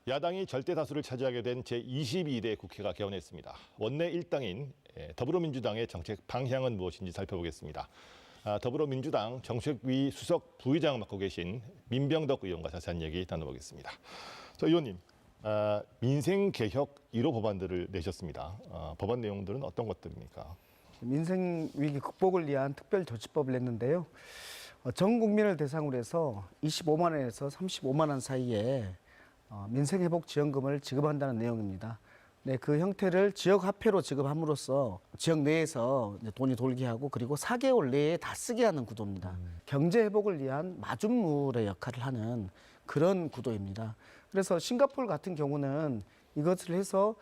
야당이 절대 다수를 차지하게 된 제22대 국회가 개원했습니다. 원내 일당인 더불어민주당의 정책 방향은 무엇인지 살펴보겠습니다. 더불어민주당 정책위 수석 부의장을 맡고 계신 민병덕 의원과 자세한 얘기 나눠보겠습니다. 의원님, 민생개혁 1호 법안들을 내셨습니다. 법안 내용들은 어떤 것들입니까? 민생위기 극복을 위한 특별조치법을 냈는데요. 전 국민을 대상으로 해서 25만 원에서 35만 원 사이에 민생회복지원금을 지급한다는 내용입니다. 네, 그 형태를 지역화폐로 지급함으로써 지역 내에서 돈이 돌게 하고 그리고 4개월 내에 다 쓰게 하는 구도입니다. 경제회복을 위한 마중물의 역할을 하는 그런 구도입니다. 그래서 싱가포르 같은 경우는 이것을 해서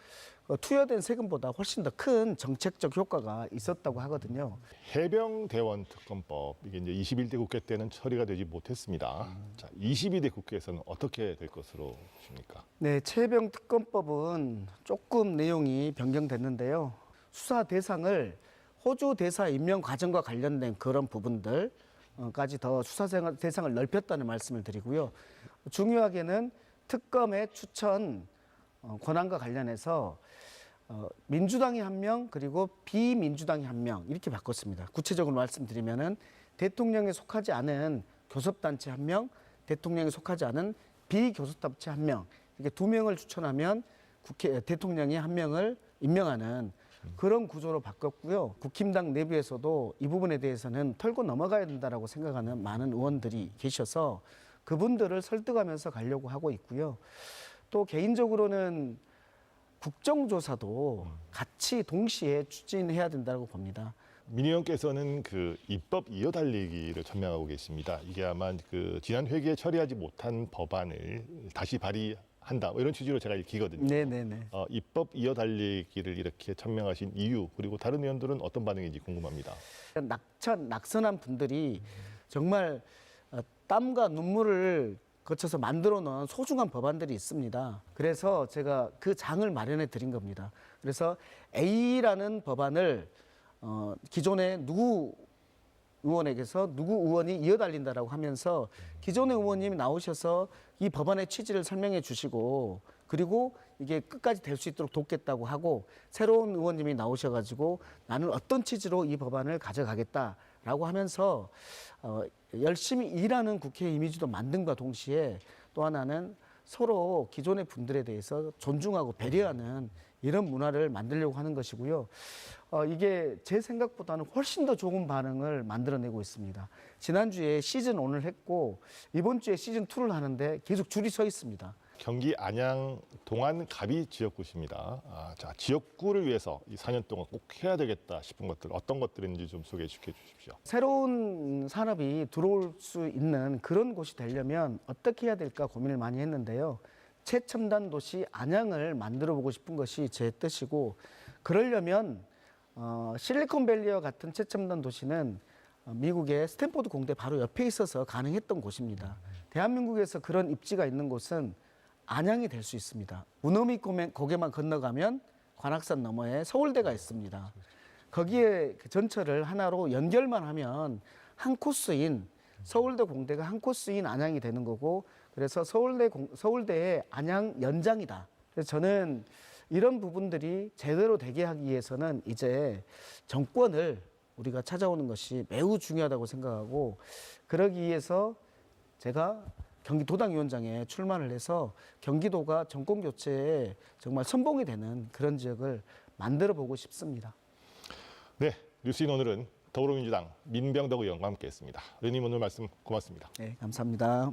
투여된 세금보다 훨씬 더 큰 정책적 효과가 있었다고 하거든요. 해병대원 특검법, 이게 이제 21대 국회 때는 처리가 되지 못했습니다. 자, 22대 국회에서는 어떻게 될 것으로 보십니까? 네, 최해병 특검법은 조금 내용이 변경됐는데요. 수사 대상을 호주 대사 임명 과정과 관련된 그런 부분들까지 더 수사 대상을 넓혔다는 말씀을 드리고요. 중요하게는 특검의 추천 권한과 관련해서 민주당이 1명 그리고 비민주당이 1명 이렇게 바꿨습니다. 구체적으로 말씀드리면은 대통령에 속하지 않은 교섭단체 1명, 대통령에 속하지 않은 비교섭단체 1명 이렇게 2명을 추천하면 대통령이 1명을 임명하는 그런 구조로 바꿨고요. 국힘당 내부에서도 이 부분에 대해서는 털고 넘어가야 된다라고 생각하는 많은 의원들이 계셔서 그분들을 설득하면서 가려고 하고 있고요. 또 개인적으로는 국정조사도 같이 동시에 추진해야 된다고 봅니다. 민 의원께서는 그 입법 이어달리기를 전명하고 계십니다. 이게 아마 그 지난 회기에 처리하지 못한 법안을 다시 발의한다 이런 취지로 제가 읽히거든요. 네네네. 입법 이어달리기를 이렇게 천명하신 이유 그리고 다른 의원들은 어떤 반응인지 궁금합니다. 낙선한 분들이 정말 땀과 눈물을 거쳐서 만들어 놓은 소중한 법안들이 있습니다. 그래서 제가 그 장을 마련해 드린 겁니다. 그래서 A라는 법안을 기존의 누구 의원에게서 누구 의원이 이어달린다라고 하면서 기존의 의원님이 나오셔서 이 법안의 취지를 설명해 주시고 그리고 이게 끝까지 될 수 있도록 돕겠다고 하고 새로운 의원님이 나오셔가지고 나는 어떤 취지로 이 법안을 가져가겠다라고 하면서 열심히 일하는 국회 이미지도 만든과 동시에 또 하나는 서로 기존의 분들에 대해서 존중하고 배려하는 이런 문화를 만들려고 하는 것이고요. 이게 제 생각보다는 훨씬 더 좋은 반응을 만들어내고 있습니다. 지난주에 시즌1을 했고 이번 주에 시즌2를 하는데 계속 줄이 서 있습니다. 경기 안양 동안 갑이 지역구십니다. 자, 지역구를 위해서 이 4년 동안 꼭 해야 되겠다 싶은 것들 어떤 것들인지 좀 소개해 주십시오. 새로운 산업이 들어올 수 있는 그런 곳이 되려면 어떻게 해야 될까 고민을 많이 했는데요. 최첨단 도시 안양을 만들어 보고 싶은 것이 제 뜻이고 그러려면 실리콘밸리와 같은 최첨단 도시는 미국의 스탠포드 공대 바로 옆에 있어서 가능했던 곳입니다. 대한민국에서 그런 입지가 있는 곳은 안양이 될 수 있습니다. 우너미 고개만 건너가면 관악산 너머에 서울대가 있습니다. 거기에 그 전철을 하나로 연결만 하면 한 코스인 서울대 공대가 한 코스인 안양이 되는 거고 그래서 서울대의 안양 연장이다. 그래서 저는 이런 부분들이 제대로 되게 하기 위해서는 이제 정권을 우리가 찾아오는 것이 매우 중요하다고 생각하고 그러기 위해서 제가 경기도당위원장에 출마를 해서 경기도가 정권 교체에 정말 선봉이 되는 그런 지역을 만들어 보고 싶습니다. 네, 뉴스인 오늘은 더불어민주당 민병덕 의원과 함께했습니다. 의원님 오늘 말씀 고맙습니다. 네, 감사합니다.